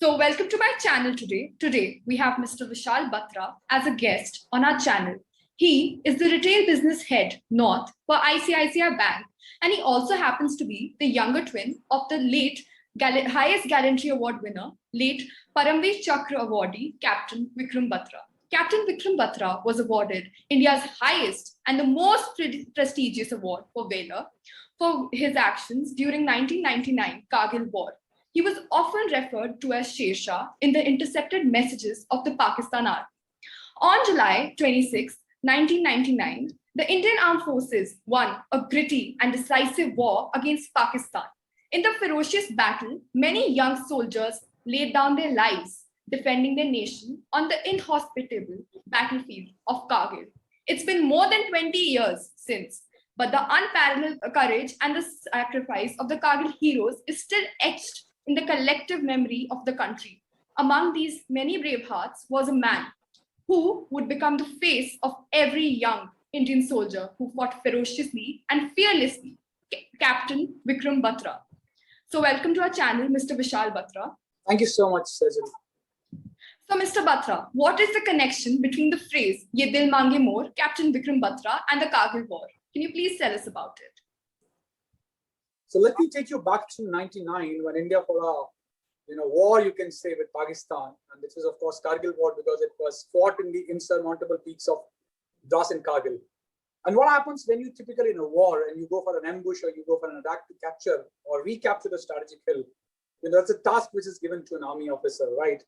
So welcome to my channel today. Today we have Mr. Vishal Batra as a guest on our channel. He is the retail business head North for ICICI Bank, and he also happens to be the younger twin of the late highest gallantry award winner, late Paramveer Chakra awardee, Captain Vikram Batra. Captain Vikram Batra was awarded India's highest and the most prestigious award for valor for his actions during 1999 Kargil War. He was often referred to as Shershah in the intercepted messages of the Pakistan Army. On July 26, 1999, the Indian Armed Forces won a gritty and decisive war against Pakistan. In the ferocious battle, many young soldiers laid down their lives defending their nation on the inhospitable battlefield of Kargil. It's been more than 20 years since, but the unparalleled courage and the sacrifice of the Kargil heroes is still etched in the collective memory of the country. Among these many brave hearts was a man who would become the face of every young Indian soldier who fought ferociously and fearlessly, Captain Vikram Batra. So welcome to our channel, Mr. Vishal Batra. Thank you so much, Sajal. So Mr. Batra, what is the connection between the phrase Ye Dil Mange More, Captain Vikram Batra and the Kargil War? Can you please tell us about it? So let me take you back to 99 when India fought a war, you can say, with Pakistan. And this is, of course, Kargil War because it was fought in the insurmountable peaks of Dras and Kargil. And what happens when you typically in a war and you go for an ambush or you go for an attack to capture or recapture a strategic hill, that's a task which is given to an army officer, right?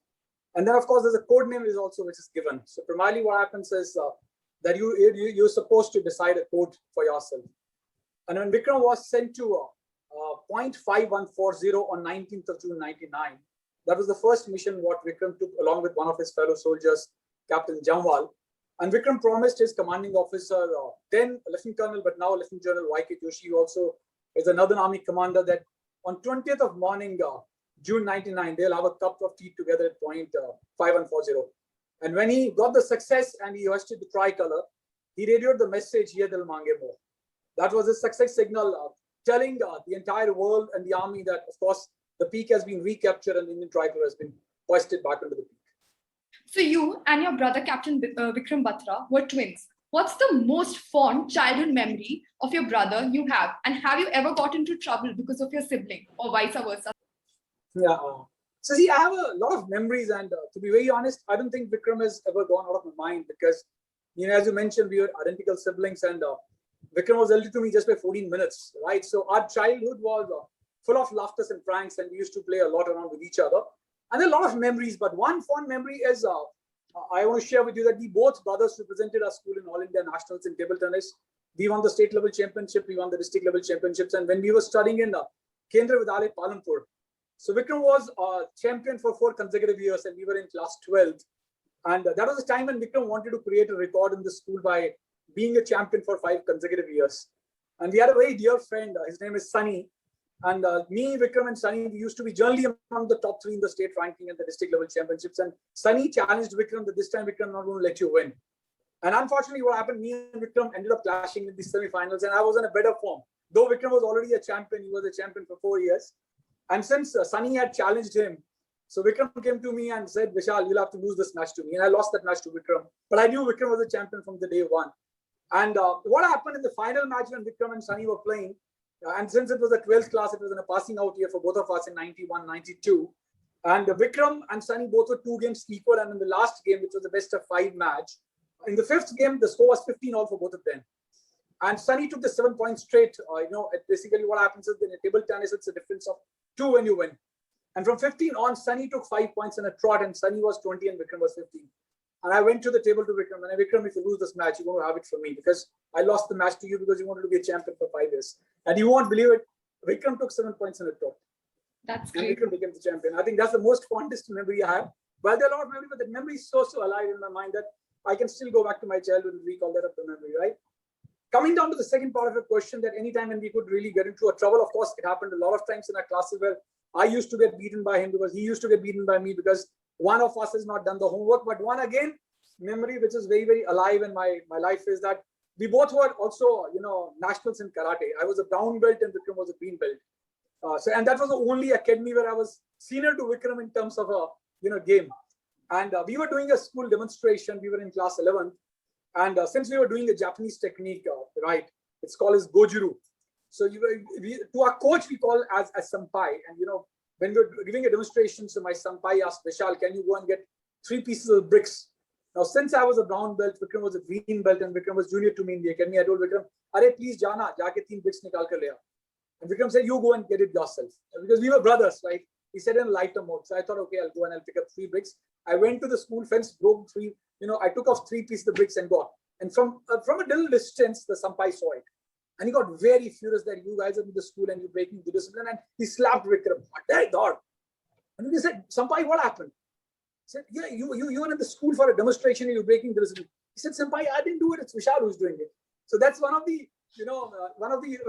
And then, of course, there's a code name is also which is given. So primarily what happens is that you're supposed to decide a code for yourself. And when Vikram was sent to point 5140 on 19th of June 99. That was the first mission what Vikram took along with one of his fellow soldiers, Captain Jamwal. And Vikram promised his commanding officer, then Lieutenant Colonel, but now Lieutenant General Y.K. Joshi, who also is another army commander, that on 20th of morning, June 99, they'll have a cup of tea together at point 5140. And when he got the success and he hoisted the tricolor, he radioed the message, Ye Dil Mange More. That was a success signal telling the entire world and the army that, of course, the peak has been recaptured and the Indian tricolor has been hoisted back onto the peak. So you and your brother, Captain Vikram Batra, were twins. What's the most fond childhood memory of your brother you have? And have you ever got into trouble because of your sibling or vice versa? Yeah. So see, I have a lot of memories, and to be very honest, I don't think Vikram has ever gone out of my mind because, as you mentioned, we were identical siblings, and Vikram was elder to me just by 14 minutes, right? So our childhood was full of laughter and pranks, and we used to play a lot around with each other. And there are a lot of memories, but one fond memory is I want to share with you that we both brothers represented our school in All India Nationals in table tennis. We won the state level championship, we won the district level championships, and when we were studying in Kendra Vidyalaya Palampur, so Vikram was champion for 4 consecutive years, and we were in class 12. And that was the time when Vikram wanted to create a record in the school by being a champion for 5 consecutive years. And we had a very dear friend, his name is Sunny. And me, Vikram and Sunny, we used to be generally among the top 3 in the state ranking and the district level championships. And Sunny challenged Vikram that this time Vikram not going to let you win. And unfortunately, what happened, me and Vikram ended up clashing in the semi-finals, and I was in a better form. Though Vikram was already a champion, he was a champion for 4 years. And since Sunny had challenged him, so Vikram came to me and said, Vishal, you'll have to lose this match to me. And I lost that match to Vikram. But I knew Vikram was a champion from the day one. And what happened in the final match when Vikram and Sunny were playing, and since it was a 12th class, it was in a passing out year for both of us in 91, 92. And Vikram and Sunny both were 2 games equal. And in the last game, which was the best of 5 match, in the 5th game, the score was 15-all for both of them. And Sunny took the 7 points straight. Basically what happens is in a table tennis, it's a difference of 2 when you win. And from 15 on, Sunny took 5 points in a trot, and Sunny was 20 and Vikram was 15. And I went to the table to Vikram, and Vikram, if you lose this match, you're going to have it from me because I lost the match to you because you wanted to be a champion for 5 years. And you won't believe it, Vikram took 7 points in a trot. That's great. And Vikram became the champion. I think that's the most fondest memory I have. Well, there are a lot of memories, but that memory is so alive in my mind that I can still go back to my childhood and recall that of the memory, right? Coming down to the second part of your question, that anytime when we could really get into a trouble, of course, it happened a lot of times in our classes where I used to get beaten by him because he used to get beaten by me because one of us has not done the homework. But one again, memory which is very alive in my life is that we both were also, nationals in karate. I was a brown belt and Vikram was a green belt. And that was the only academy where I was senior to Vikram in terms of a game. And we were doing a school demonstration. We were in class 11th, and since we were doing a Japanese technique, right, it's called as Gojuru. So to our coach we call as Sampai, and when we were giving a demonstration, so my Sampai asked Vishal, "Can you go and get 3 pieces of bricks?" Now, since I was a brown belt, Vikram was a green belt, and Vikram was junior to me in the academy, I told Vikram, "Arey, please jana, jaake 3 bricks nikal kar le aa." And Vikram said, "You go and get it yourself," because we were brothers, right? He said in lighter mode. So I thought, okay, I'll go and I'll pick up 3 bricks. I went to the school fence, broke 3. I took off 3 pieces of bricks and got. And from a little distance, the Sampai saw it, and he got very furious that you guys are in the school and you're breaking the discipline. And he slapped Vikram. I thought, and he said, "Sampai, what happened?" He said, "Yeah, you were in the school for a demonstration and you're breaking the discipline." He said, "Sampai, I didn't do it. It's Vishal who's doing it." So that's one of the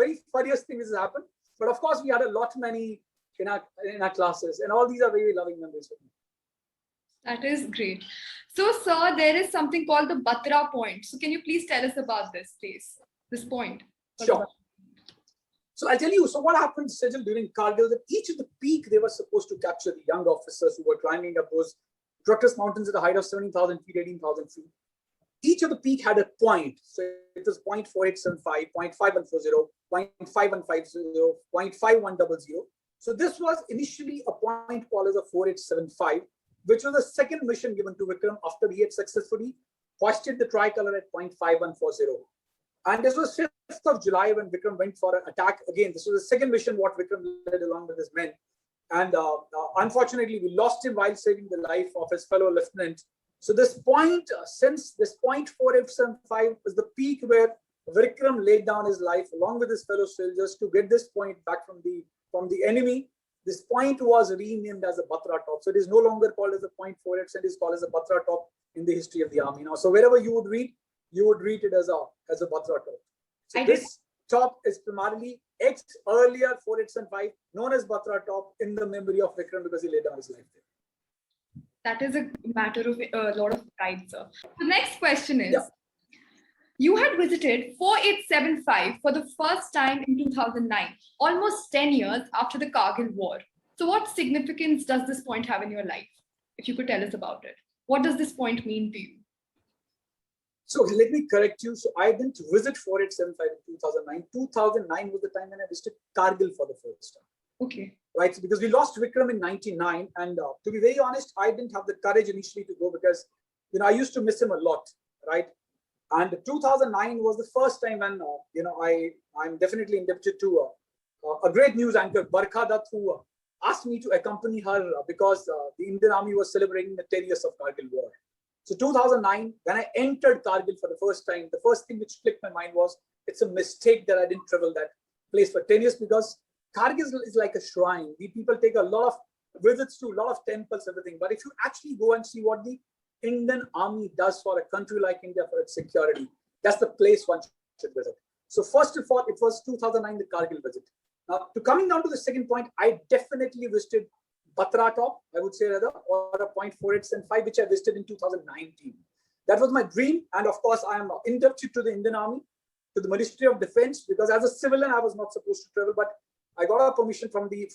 very funniest things that has happened. But of course, we had a lot many in our classes, and all these are very loving memories for me. That is great. So, sir, there is something called the Batra Point. So, can you please tell us about this place, this point? Sure. So I'll tell you. So what happened, Sejal, during Kargil, that each of the peak they were supposed to capture the young officers who were climbing up those treacherous mountains at a height of 17,000 feet, 18,000 feet. Each of the peak had a point. So it was 0.4875, 0.5140, 0.5150, 0.5100. So this was initially a point called as a 4875, which was the second mission given to Vikram after he had successfully hoisted the tricolor at 0.5140. And this was 5th of July when Vikram went for an attack. Again, this was the second mission what Vikram led along with his men. And unfortunately, we lost him while saving the life of his fellow lieutenant. So this point, since this 0.4875 was the peak where Vikram laid down his life along with his fellow soldiers to get this point back from the enemy. This point was renamed as a Batra Top. So it is no longer called as a 0.48, it is called as a Batra Top in the history of the army now. So wherever you would read it as a Batra Top. So this top is primarily earlier 4875, known as Batra Top, in the memory of Vikram because he laid down his life there. That is a matter of a lot of pride, sir. The next question is, you had visited 4875 for the first time in 2009, almost 10 years after the Kargil War. So what significance does this point have in your life? If you could tell us about it. What does this point mean to you? So let me correct you. So I didn't visit 4875 in 2009. 2009 was the time when I visited Kargil for the first time. Okay. Right, so because we lost Vikram in 99, and to be very honest, I didn't have the courage initially to go because, I used to miss him a lot, right? And 2009 was the first time when, I'm definitely indebted to a great news anchor, Barkha Dutt, who asked me to accompany her because the Indian Army was celebrating the 10 years of Kargil War. So 2009, when I entered Kargil for the first time, the first thing which clicked my mind was, it's a mistake that I didn't travel that place for 10 years because Kargil is like a shrine. We people take a lot of visits to a lot of temples, everything. But if you actually go and see what the Indian Army does for a country like India for its security, that's the place one should visit. So first of all, it was 2009, the Kargil visit. Now, coming down to the second point, I definitely visited Batra Top, I would say rather, or a 0.4875, which I visited in 2019. That was my dream. And of course, I am indebted to the Indian Army, to the Ministry of Defense, because as a civilian, I was not supposed to travel, but I got a permission from the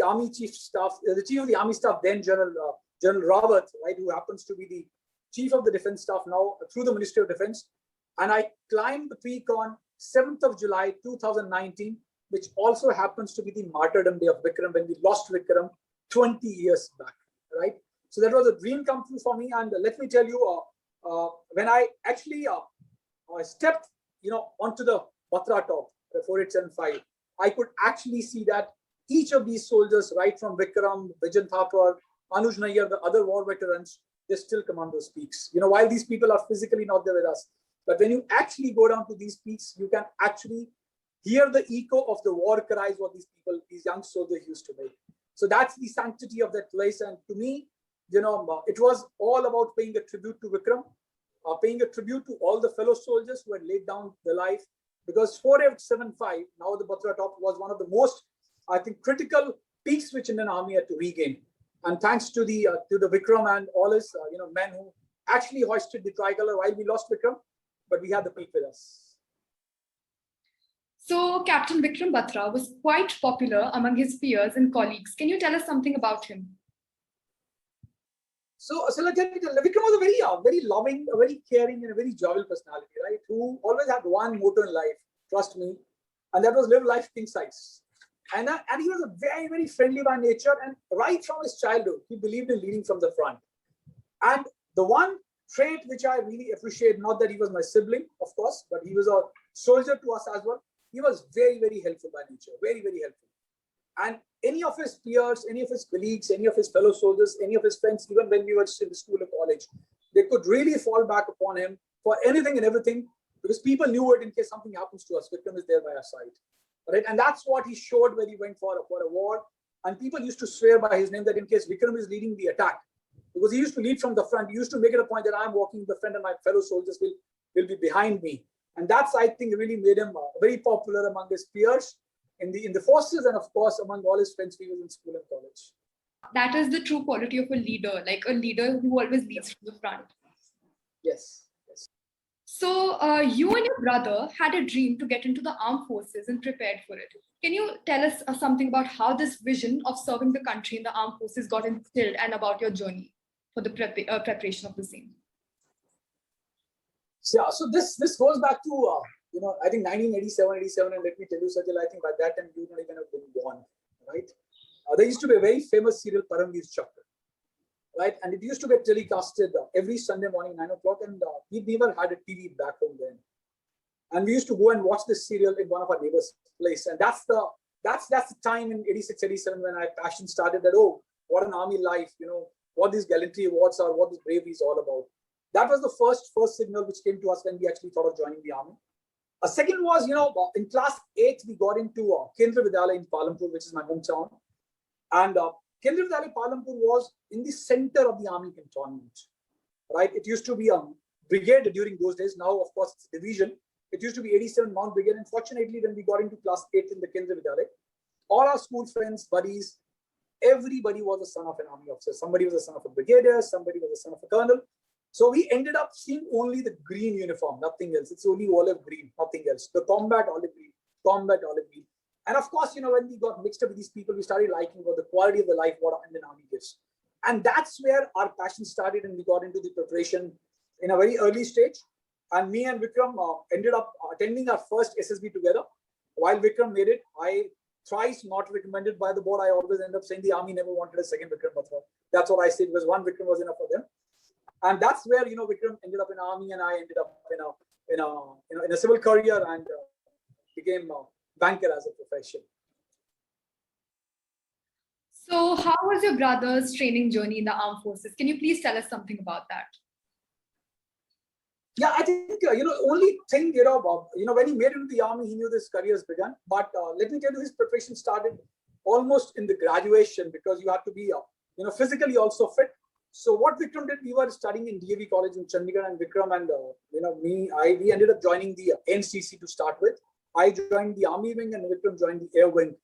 Army Chief Staff, the Chief of the Army Staff, then General Rawat, right, who happens to be the Chief of the Defense Staff now through the Ministry of Defense. And I climbed the peak on 7th of July, 2019, which also happens to be the martyrdom day of Vikram when we lost Vikram 20 years back, right? So that was a dream come true for me. And let me tell you, when I actually stepped, onto the Batra Top, the 4875, I could actually see that each of these soldiers, right from Vikram, Vijan Thapar, Anuj Nayyar, the other war veterans, they still command those peaks. While these people are physically not there with us, but when you actually go down to these peaks, you can actually hear the echo of the war cries what these young soldiers used to make. So that's the sanctity of that place. And to me, it was all about paying a tribute to Vikram, paying a tribute to all the fellow soldiers who had laid down their life. Because 4875, now the Batra Top, was one of the most, I think, critical peaks which Indian Army had to regain. And thanks to the Vikram and all his men who actually hoisted the tricolor while we lost Vikram, but we had the peak with us. So, Captain Vikram Batra was quite popular among his peers and colleagues. Can you tell us something about him? So like Vikram was a very loving, a very caring, and a very jovial personality, right? Who always had one motto in life, trust me, and that was live life king size. And he was a very friendly by nature, and right from his childhood, he believed in leading from the front. And the one trait which I really appreciate, not that he was my sibling, of course, but he was a soldier to us as well. He was very helpful by nature, very helpful. And any of his peers, any of his colleagues, any of his fellow soldiers, any of his friends, even when we were in the school or college, they could really fall back upon him for anything and everything, because people knew it in case something happens to us. Vikram is there by our side, right? And that's what he showed when he went for a war. And people used to swear by his name that in case Vikram is leading the attack, because he used to lead from the front, he used to make it a point that I'm walking in the front and my fellow soldiers will be behind me. And that's, I think, really made him very popular among his peers in the forces, and of course among all his friends he was in school and college. That is the true quality of a leader, like a leader who always leads from the front. Yes. So you and your brother had a dream to get into the armed forces and prepared for it. Can you tell us something about how this vision of serving the country in the armed forces got instilled, and about your journey for the preparation of the same? Yeah, so this goes back to I think 1987, and let me tell you, Sajal, I think by that time you would not even have been born, right? There used to be a very famous serial, Paramveer Chakra, right? And it used to get telecasted every Sunday morning, 9 o'clock, and we never had a TV back home then. And we used to go and watch this serial in one of our neighbors' place. And that's the time in 86, 87 when my passion started, that, oh, what an army life, what these gallantry awards are, what this bravery is all about. That was the first signal which came to us when we actually thought of joining the army. A second was, in class 8, we got into Kendra Vidyalaya in Palampur, which is my hometown. And Kendra Vidyalaya Palampur was in the center of the army cantonment, right? It used to be a brigade during those days. Now, of course, it's a division. It used to be 87 Mount Brigade. And fortunately, when we got into class 8 in the Kendra Vidyalaya, all our school friends, buddies, everybody was a son of an army officer. Somebody was a son of a brigadier, somebody was a son of a colonel. So we ended up seeing only the green uniform, nothing else. It's only olive green, nothing else. The combat olive green. And of course, when we got mixed up with these people, we started liking the quality of the life what an army gives. And that's where our passion started, and we got into the preparation in a very early stage. And me and Vikram ended up attending our first SSB together. While Vikram made it, I thrice not recommended by the board. I always end up saying the army never wanted a second Vikram Batra. That's what I said, because one Vikram was enough for them. And that's where Vikram ended up in army, and I ended up in a civil career, and became a banker as a profession. So how was your brother's training journey in the armed forces? Can you please tell us something about that? Yeah, I think only thing when he made it into the army, he knew this career has begun. But let me tell you, his preparation started almost in the graduation, because you have to be physically also fit. So what Vikram did, we were studying in DAV College in Chandigarh, and Vikram and we ended up joining the NCC to start with. I joined the Army wing, and Vikram joined the Air wing.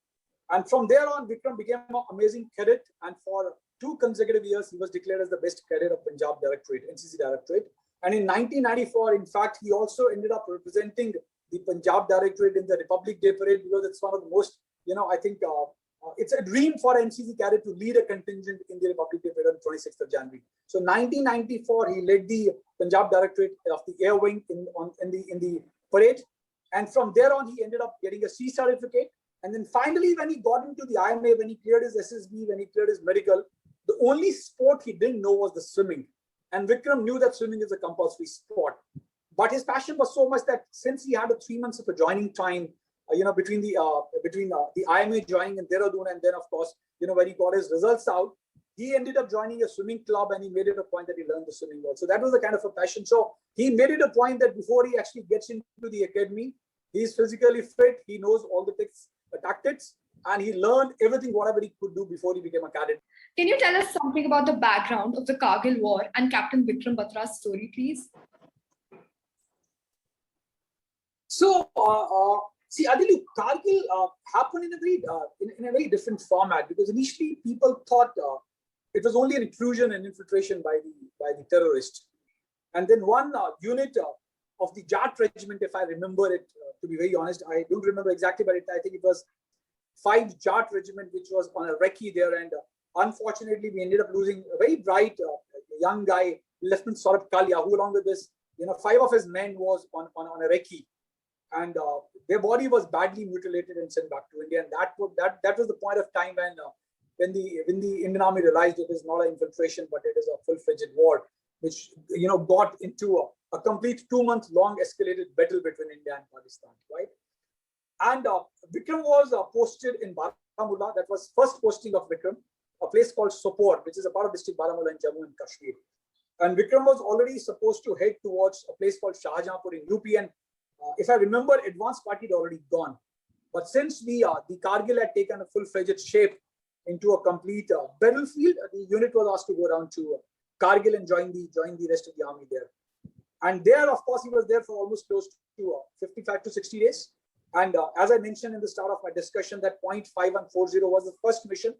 And from there on, Vikram became an amazing cadet, and for 2 consecutive years, he was declared as the best cadet of Punjab Directorate, NCC Directorate. And in 1994, in fact, he also ended up representing the Punjab Directorate in the Republic Day Parade, because it's one of the most, I think, it's a dream for an NCC cadet to lead a contingent in the Republic Day Parade on 26th of January. So 1994, he led the Punjab Directorate of the Air Wing in the parade. And from there on, he ended up getting a C certificate. And then finally, when he got into the IMA, when he cleared his SSB, when he cleared his medical, the only sport he didn't know was the swimming. And Vikram knew that swimming is a compulsory sport. But his passion was so much that since he had a 3 months of a joining time, between the IMA joining in Dehradun, and then of course, when he got his results out, he ended up joining a swimming club, and he made it a point that he learned the swimming well. So that was the kind of a passion. So he made it a point that before he actually gets into the academy, he's physically fit, he knows all the tactics, and he learned everything, whatever he could do before he became a cadet. Can you tell us something about the background of the Kargil War and Captain Vikram Batra's story, please? So, see, Adilu, Kargil happened in a very different format, because initially people thought it was only an intrusion and infiltration by the terrorists. And then one unit the Jat regiment, if I remember it. To be very honest, I don't remember exactly, but I think it was 5 Jat regiment, which was on a recce there, and unfortunately, we ended up losing a very bright young guy, Lieutenant Saurabh Kalia, who along with this, 5 of his men was on a recce, and their body was badly mutilated and sent back to India. And that was the point of time when the Indian Army realized it is not an infiltration, but it is a full-fledged war, which got into a complete 2-month-long escalated battle between India and Pakistan, right? And Vikram was posted in Baramulla. That was first posting of Vikram, a place called Sopore, which is a part of district Baramulla in Jammu and Kashmir. And Vikram was already supposed to head towards a place called Shahjahanpur in UP. And if I remember, advance party had already gone. But since the Kargil had taken a full-fledged shape into a complete battlefield, the unit was asked to go down to Kargil and join the rest of the army there. And there, of course, he was there for almost close to 55 to 60 days. And as I mentioned in the start of my discussion, that point 5140 was the first mission,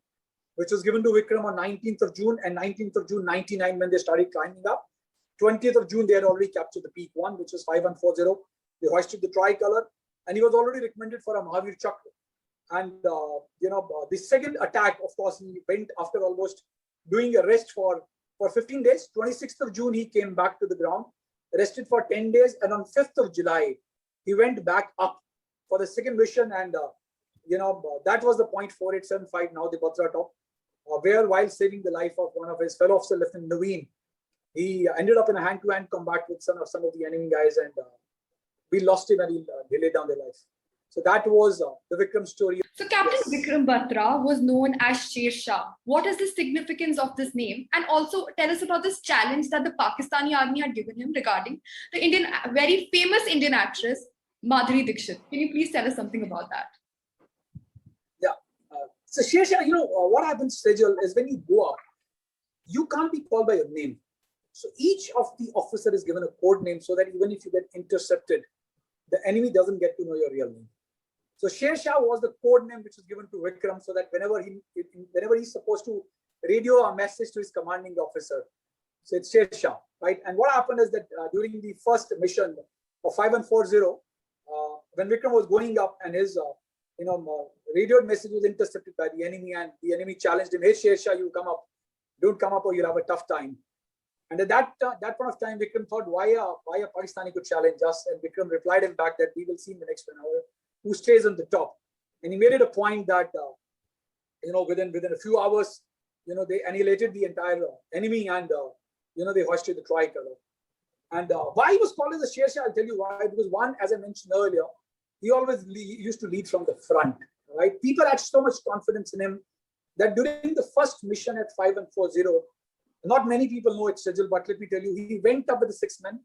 which was given to Vikram on 19th of June and 19th of June 99 when they started climbing up. 20th of June, they had already captured the peak 1, which was 5140. They hoisted the tricolor, and he was already recommended for a Mahavir Chakra. And the second attack, of course, he went after almost doing a rest for 15 days. 26th of June, he came back to the ground, rested for 10 days, and on 5th of July, he went back up for the second mission, and that was the point 4875, now the Batra top, where while saving the life of one of his fellow officers, Lieutenant Naveen, he ended up in a hand-to-hand combat with some of the enemy guys, and we lost him, and he laid down their life. So that was the Vikram story. So Captain Vikram Batra was known as Shershah. What is the significance of this name? And also tell us about this challenge that the Pakistani army had given him regarding the very famous Indian actress, Madhuri Dixit. Can you please tell us something about that? Yeah. So Shershah, what happens, Sejal, is when you go up, you can't be called by your name. So each of the officer is given a code name so that even if you get intercepted, the enemy doesn't get to know your real name. So Shershah was the code name which was given to Vikram, so that whenever he's supposed to radio a message to his commanding officer, so it's Shershah, right? And what happened is that during the first mission of 5140, when Vikram was going up and his radioed message was intercepted by the enemy, and the enemy challenged him, "Hey Shershah, you come up, don't come up or you'll have a tough time." And at that point of time, Vikram thought, why a Pakistani could challenge us? And Vikram replied him back that we will see in the next 1 hour who stays on the top. And he made it a point that within a few hours, they annihilated the entire enemy, and they hoisted the tricolor. And why he was called as a Shershah, I'll tell you why. Because one, as I mentioned earlier, he always used to lead from the front, right? People had so much confidence in him that during the first mission at 5140, not many people know it, Sejal, but let me tell you, he went up with the 6 men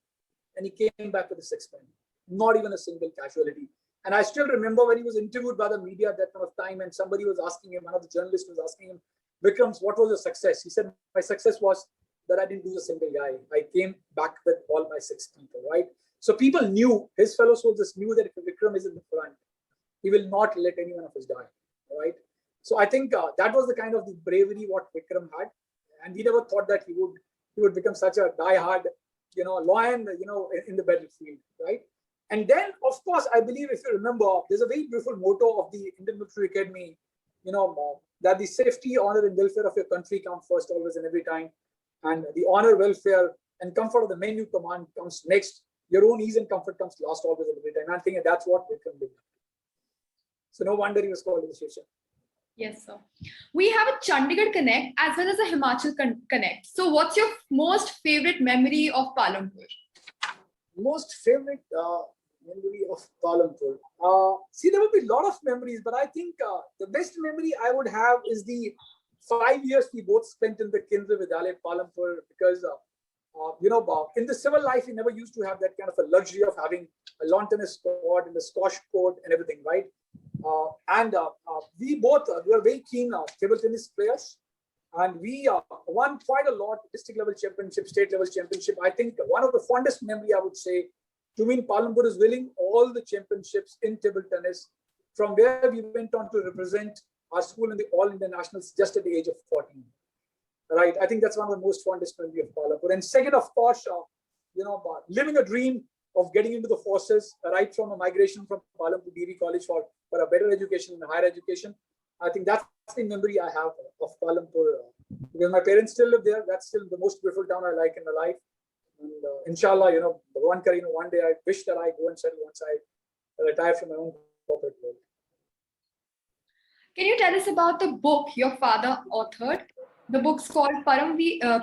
and he came back with the 6 men. Not even a single casualty. And I still remember when he was interviewed by the media at that point of time, and somebody was asking him, one of the journalists was asking him, "Vikrams, what was your success?" He said, "My success was that I didn't lose a single guy. I came back with all my 6 people," right? So people knew, his fellow soldiers knew that if Vikram is in the front, he will not let any one of us die, right? So I think that was the kind of the bravery what Vikram had. And we never thought that he would become such a die-hard, lion, in the battlefield, right? And then, of course, I believe if you remember, there's a very beautiful motto of the Indian Military Academy, that the safety, honor, and welfare of your country come first, always and every time. And the honor, welfare, and comfort of the men you command comes next. Your own ease and comfort comes last, always and every time. And I think that's what Vikram did. So no wonder he was called as Shershah. Yes, sir. We have a Chandigarh connect as well as a Himachal connect. So what's your most favorite memory of Palampur? Most favorite memory of Palampur. See, there will be a lot of memories, but I think the best memory I would have is the 5 years we both spent in the Kendra Vidyalaya at Palampur, because in the civil life, we never used to have that kind of a luxury of having a lawn tennis court and a squash court and everything, right? We both were very keen table tennis players, and we won quite a lot, district level championship, state level championship. I think one of the fondest memory I would say to me in Palampur is winning all the championships in table tennis, from where we went on to represent our school in the All India Nationals just at the age of 14. Right, I think that's one of the most fondest memory of Palampur. And second, of course, living a dream of getting into the forces, right from a migration from Palam to DV College for a better education and higher education. I think that's the memory I have of Palampur. Because my parents still live there. That's still the most beautiful town I like in my life. And inshallah, Bhagwan Kare, one day I wish that I go and settle once I retire from my own corporate world. Can you tell us about the book your father authored? The book's called Paramveer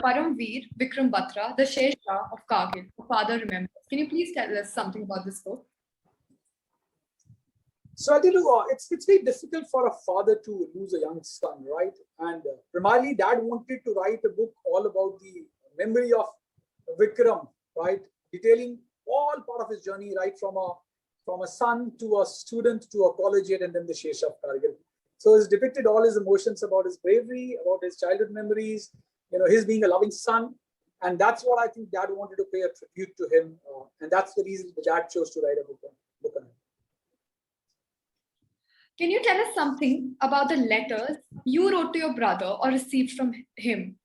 Vikram Batra, the Shershah of Kargil. Your father remembers. Can you please tell us something about this book? So I tell you, it's very difficult for a father to lose a young son, right? And primarily, Dad wanted to write a book all about the memory of Vikram, right? Detailing all part of his journey, right from a son to a student to a collegiate, and then the Shershah of Kargil. So it's depicted all his emotions about his bravery, about his childhood memories, his being a loving son. And that's what I think Dad wanted to pay a tribute to him. And that's the reason the Dad chose to write a book on him. Can you tell us something about the letters you wrote to your brother or received from him?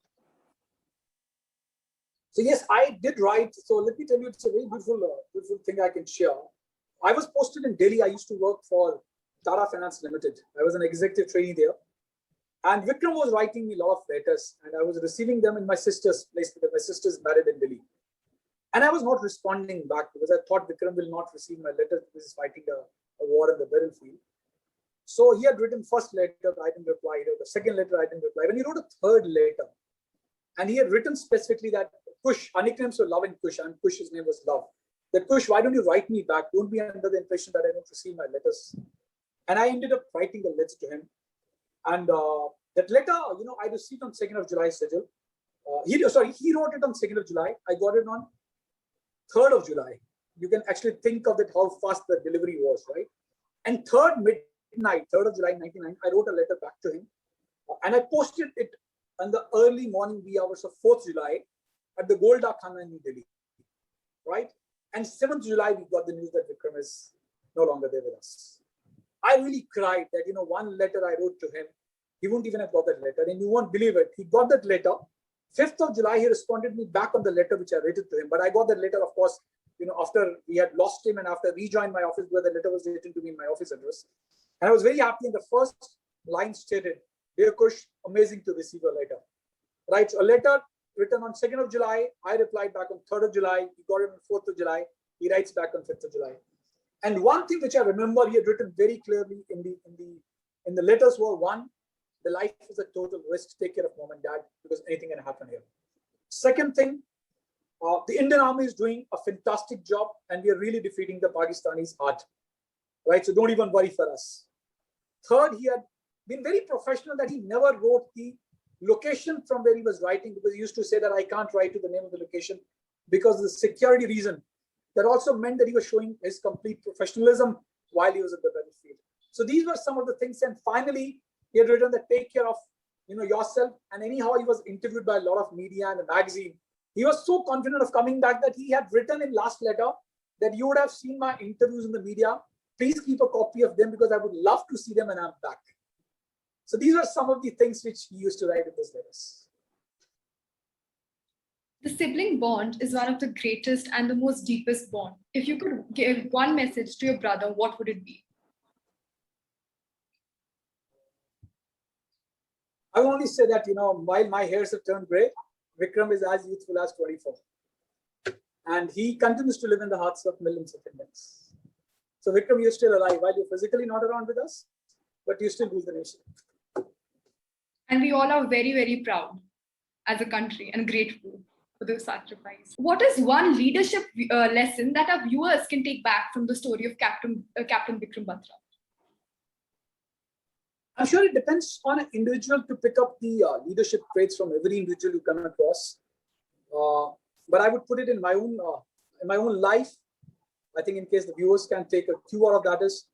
So yes, I did write. So let me tell you, it's a very beautiful thing I can share. I was posted in Delhi. I used to work for Tata Finance Limited. I was an executive trainee there. And Vikram was writing me a lot of letters, and I was receiving them in my sister's place because my sister's married in Delhi. And I was not responding back because I thought Vikram will not receive my letter because he's fighting a war in the battlefield. So he had written first letter, I didn't reply. The second letter, I didn't reply. When he wrote a third letter, and he had written specifically that Kush, our nicknames were Love and Kush, and Kush's name was Love. That Kush, why don't you write me back? Don't be under the impression that I don't receive my letters. And I ended up writing a letter to him. And that letter, I received on 2nd of July, Sajal. He wrote it on 2nd of July. I got it on 3rd of July. You can actually think of it, how fast the delivery was, right? And 3rd midnight, 3rd of July, 1999, I wrote a letter back to him. And I posted it in the early morning wee hours of 4th July at the Golda Khana in New Delhi, right? And 7th July, we got the news that Vikram is no longer there with us. I really cried that, one letter I wrote to him, he wouldn't even have got that letter. And you won't believe it. He got that letter. 5th of July, he responded me back on the letter which I wrote to him. But I got that letter, of course, after we had lost him and after I rejoined my office where the letter was written to me in my office address. And I was very happy. And the first line stated, "Dear Kush, amazing to receive a letter." Right? So a letter written on 2nd of July. I replied back on 3rd of July. He got it on 4th of July. He writes back on 5th of July. And one thing which I remember he had written very clearly in the letters were, one, the life is a total risk. Take care of mom and dad because anything can happen here. Second thing, the Indian Army is doing a fantastic job and we are really defeating the Pakistanis hard. Right? So don't even worry for us. Third, he had been very professional that he never wrote the location from where he was writing because he used to say that I can't write to the name of the location because of the security reason. That also meant that he was showing his complete professionalism while he was at the battlefield. So these were some of the things. And finally, he had written that take care of yourself. And anyhow, he was interviewed by a lot of media and a magazine. He was so confident of coming back that he had written in last letter that you would have seen my interviews in the media. Please keep a copy of them because I would love to see them when I'm back. So these are some of the things which he used to write in his letters. The sibling bond is one of the greatest and the most deepest bond. If you could give one message to your brother, what would it be? I will only say that, while my hairs have turned gray, Vikram is as youthful as 24. And he continues to live in the hearts of millions of Indians. So Vikram, you're still alive. While you're physically not around with us, but you still rule the nation. And we all are very, very proud as a country and grateful for the sacrifice. What is one leadership lesson that our viewers can take back from the story of Captain Vikram Batra? I'm sure it depends on an individual to pick up the leadership traits from every individual you come across. But I would put it in my own life. I think in case the viewers can take a cue out of that is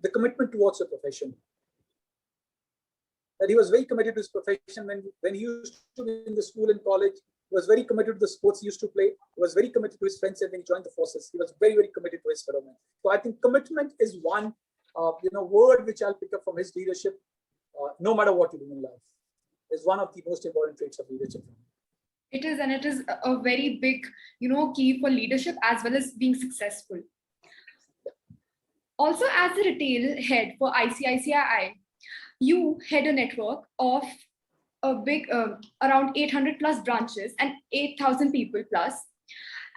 the commitment towards the profession. That he was very committed to his profession when he used to be in the school and college. He was very committed to the sports he used to play. He was very committed to his friends and when he joined the forces. He was very, very committed to his fellow men. So I think commitment is one word which I'll pick up from his leadership. No matter what you do in life, is one of the most important traits of leadership. It is, and it is a very big, key for leadership as well as being successful. Also, as the retail head for ICICI, you head a network of a big, around 800 plus branches and 8,000 people plus.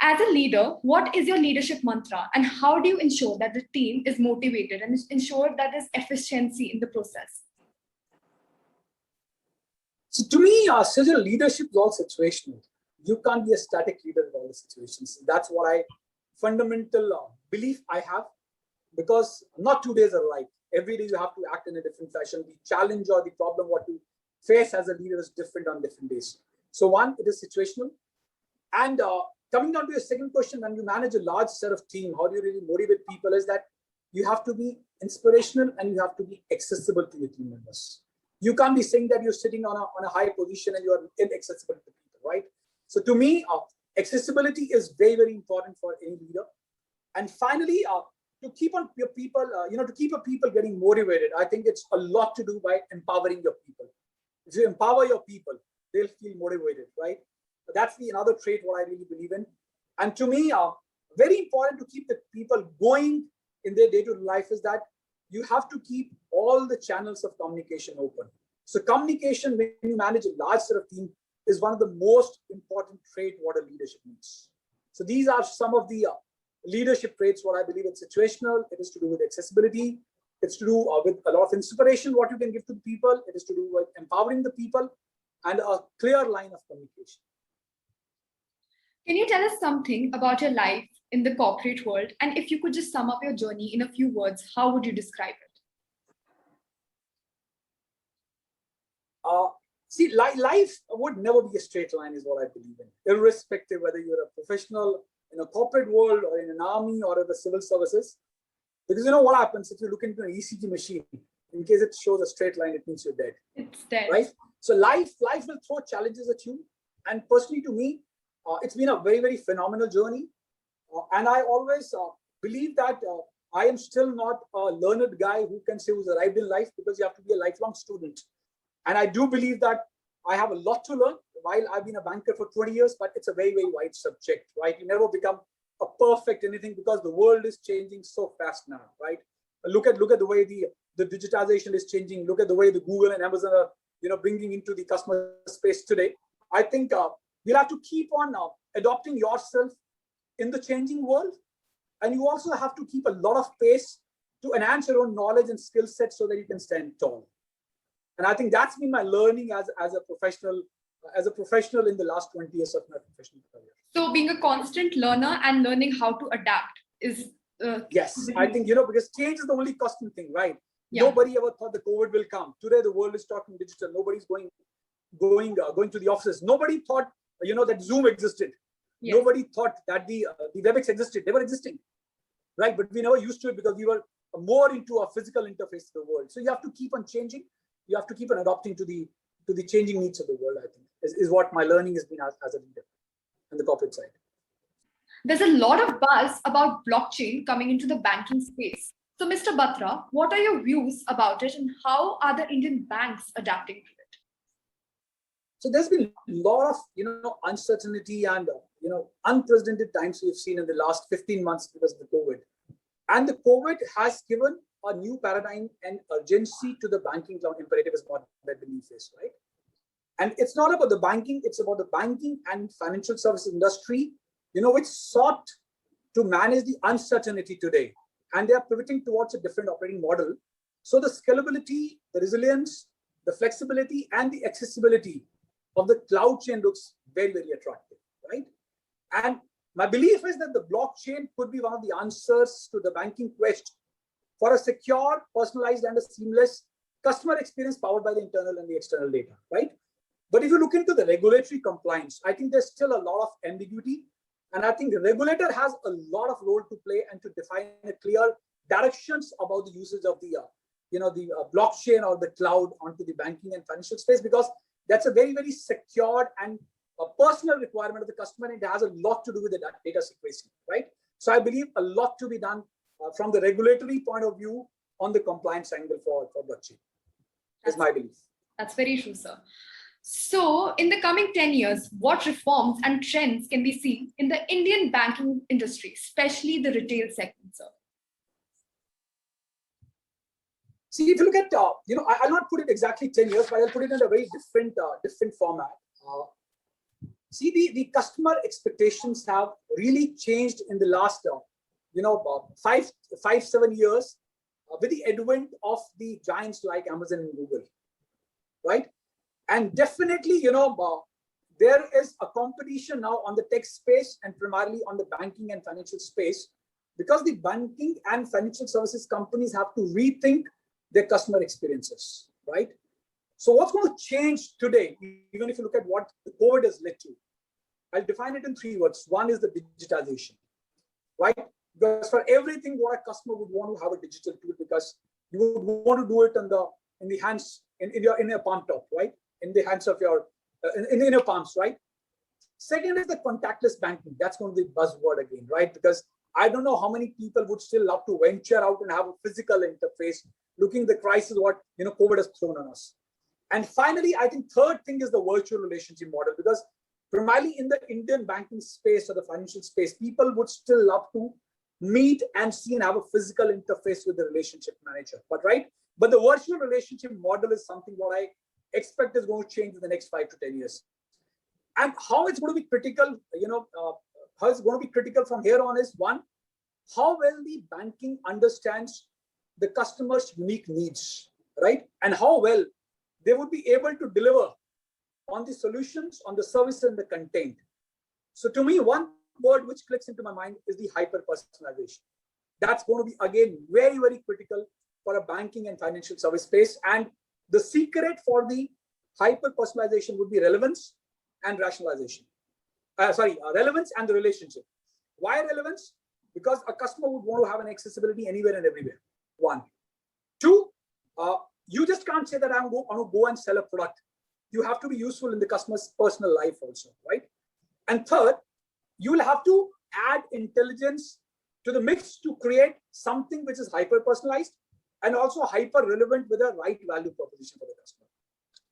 As a leader, what is your leadership mantra and how do you ensure that the team is motivated and ensure that there's efficiency in the process? So to me, Sejal, leadership is all situational. You can't be a static leader in all the situations. That's what I fundamental belief I have, because not 2 days are alike. Every day you have to act in a different fashion. The challenge or the problem what you face as a leader is different on different days. So one, it is situational. And coming down to your second question, when you manage a large set of team, how do you really motivate people is that you have to be inspirational and you have to be accessible to your team members. You can't be saying that you're sitting on a high position and you are inaccessible to people, right? So to me, accessibility is very, very important for any leader. And finally, to keep on your people, to keep your people getting motivated, I think it's a lot to do by empowering your people. If you empower your people, they'll feel motivated, right? That's another trait what I really believe in. And to me, very important to keep the people going in their day-to-day life is that you have to keep all the channels of communication open. So communication, when you manage a large set of team, is one of the most important traits what a leadership needs. So these are some of the leadership traits what I believe it's situational. It is to do with accessibility. It's to do with a lot of inspiration what you can give to the people. It is to do with empowering the people and a clear line of communication. Can you tell us something about your life in the corporate world? And if you could just sum up your journey in a few words, how would you describe it? See, life would never be a straight line is what I believe in, irrespective whether you're a professional in a corporate world or in an army or in the civil services. Because you know what happens if you look into an ECG machine, in case it shows a straight line, it means you're dead. It's dead. Right? So life will throw challenges at you. And personally to me, it's been a very, very phenomenal journey. And I always believe that I am still not a learned guy who can say who's arrived in life, because you have to be a lifelong student. And I do believe that I have a lot to learn while I've been a banker for 20 years, but it's a very, very wide subject, right? You never become a perfect anything because the world is changing so fast now, right? Look at the way the digitization is changing. Look at the way the Google and Amazon are, bringing into the customer space today. I think you'll have to keep on adopting yourself in the changing world. And you also have to keep a lot of pace to enhance your own knowledge and skill set so that you can stand tall. And I think that's been my learning as a professional in the last 20 years of my professional career. So being a constant learner and learning how to adapt is... yes, I think, because change is the only constant thing, right? Yeah. Nobody ever thought the COVID will come. Today, the world is talking digital. Nobody's going to the offices. Nobody thought, that Zoom existed. Yes. Nobody thought that the WebEx existed. They were existing, right? But we never used to it because we were more into a physical interface to the world. So you have to keep on changing. You have to keep on adapting to the changing needs of the world, I think, is what my learning has been as a leader on the corporate side. There's a lot of buzz about blockchain coming into the banking space. So, Mr. Batra, what are your views about it and how are the Indian banks adapting to it? So there's been a lot of, uncertainty and, unprecedented times we've seen in the last 15 months because of the COVID. And the COVID has given a new paradigm and urgency to the banking cloud imperative is what I believe is, right? And it's not about the banking, it's about the banking and financial services industry, which sought to manage the uncertainty today. And they are pivoting towards a different operating model. So the scalability, the resilience, the flexibility, and the accessibility of the cloud chain looks very, very attractive, right? And my belief is that the blockchain could be one of the answers to the banking quest for a secure, personalized, and a seamless customer experience powered by the internal and the external data, right? But if you look into the regulatory compliance, I think there's still a lot of ambiguity. And I think the regulator has a lot of role to play and to define a clear directions about the usage of the, blockchain or the cloud onto the banking and financial space, because that's a very, very secured and a personal requirement of the customer. And it has a lot to do with the data secrecy, right? So I believe a lot to be done from the regulatory point of view on the compliance angle for blockchain, is my belief. That's very true, sir. So, in the coming 10 years, what reforms and trends can we see in the Indian banking industry, especially the retail segment, sir? See, if you look at, I'll not put it exactly 10 years, but I'll put it in a very different format. See, the customer expectations have really changed in the last, 7 years with the advent of the giants like Amazon and Google, right? And definitely, there is a competition now on the tech space and primarily on the banking and financial space, because the banking and financial services companies have to rethink their customer experiences, right? So what's going to change today, even if you look at what the COVID has led to? I'll define it in 3 words. One is the digitization, right? Because for everything, what a customer would want to have a digital tool, because you would want to do it in the hands, in your palm top, right? In the hands of your, in your palms, right? Second is the contactless banking. That's going to be buzzword again, right? Because I don't know how many people would still love to venture out and have a physical interface, looking at the crisis what COVID has thrown on us. And finally, I think third thing is the virtual relationship model, because primarily in the Indian banking space or the financial space, people would still love to meet and see and have a physical interface with the relationship manager. But the virtual relationship model is something what I expect is going to change in the next 5 to 10 years. And how it's going to be critical, how it's going to be critical from here on is, one, how well the banking understands the customer's unique needs, right? And how well they would be able to deliver on the solutions, on the service and the content. So to me, one word which clicks into my mind is the hyper-personalization. That's going to be, again, very, very critical for a banking and financial service space. And the secret for the hyper-personalization would be relevance and rationalization. Relevance and the relationship. Why relevance? Because a customer would want to have an accessibility anywhere and everywhere. One. Two, you just can't say that I'm going to go and sell a product. You have to be useful in the customer's personal life also, right? And third, you will have to add intelligence to the mix to create something which is hyper-personalized and also hyper-relevant with a right value proposition for the customer.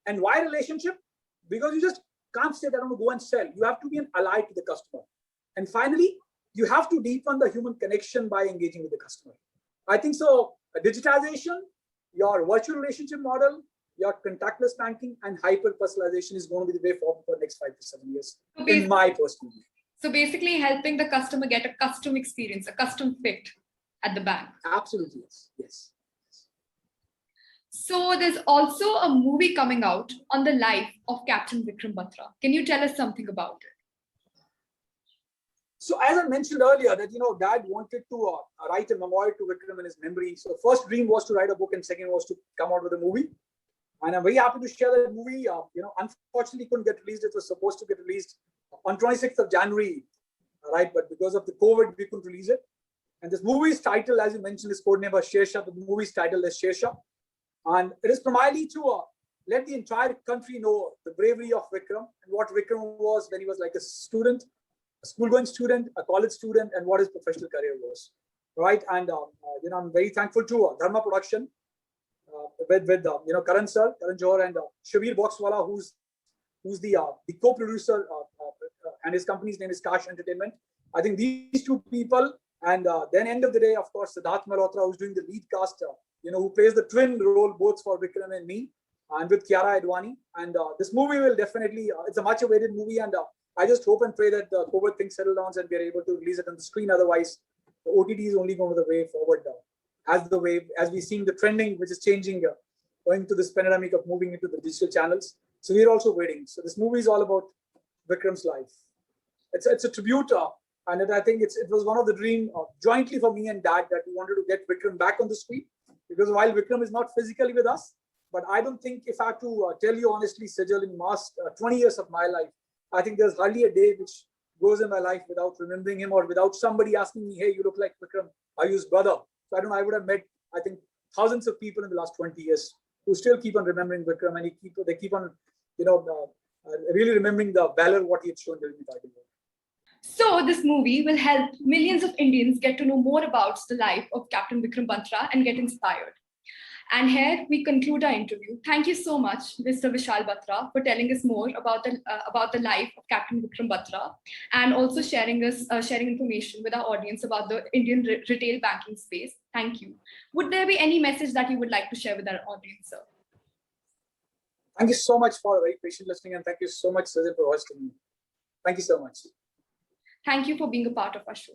And why relationship? Because you just can't say that I'm going to go and sell. You have to be an ally to the customer. And finally, you have to deepen the human connection by engaging with the customer. I think so. Digitization, your virtual relationship model, your contactless banking, and hyper-personalization is going to be the way forward for the next 5 to 7 years, in my personal view. So basically helping the customer get a custom experience, a custom fit at the bank. Absolutely, yes. So there's also a movie coming out on the life of Captain Vikram Batra. Can you tell us something about it? So as I mentioned earlier that, Dad wanted to write a memoir to Vikram in his memory. So first dream was to write a book and second was to come out with a movie. And I'm very happy to share that movie. Unfortunately couldn't get released. It was supposed to get released on 26th of January, right? But because of the COVID, we couldn't release it. And this movie's title, as you mentioned, is codenamed as Shershah. The movie's title is Shershah. And it is primarily to let the entire country know the bravery of Vikram and what Vikram was when he was like a student, a school-going student, a college student, and what his professional career was, right? And I'm very thankful to Dharma Production with Karan sir, Karan Johar, and Shabir Boxwala, who's the co-producer, and his company's name is Kash Entertainment. I think these two people, and then end of the day, of course, Siddharth Malhotra, who's doing the lead cast, who plays the twin role both for Vikram and me, and with Kiara Advani. And this movie will definitely, it's a much awaited movie, and I just hope and pray that the COVID thing settles down and we are able to release it on the screen. Otherwise, the OTT is only going the way forward as we're seeing the trending, which is changing, going to this pandemic of moving into the digital channels. So we're also waiting. So this movie is all about Vikram's life. It's a tribute, and I think it was one of the dream jointly for me and Dad that we wanted to get Vikram back on the screen, because while Vikram is not physically with us, but I don't think, if I have to tell you honestly, Sejal, in last 20 years of my life, I think there's hardly a day which goes in my life without remembering him or without somebody asking me, hey, you look like Vikram, are you his brother? So I would have met, I think, thousands of people in the last 20 years who still keep on remembering Vikram, and they keep on, really remembering the valor what he had shown during the Kargil War. So this movie will help millions of Indians get to know more about the life of Captain Vikram Batra and get inspired. And here we conclude our interview. Thank you so much, Mr. Vishal Batra, for telling us more about the life of Captain Vikram Batra, and also sharing information with our audience about the Indian retail banking space. Thank you. Would there be any message that you would like to share with our audience, sir? Thank you so much for very patient listening, and thank you so much, Sajid, for hosting me. Thank you so much. Thank you for being a part of our show.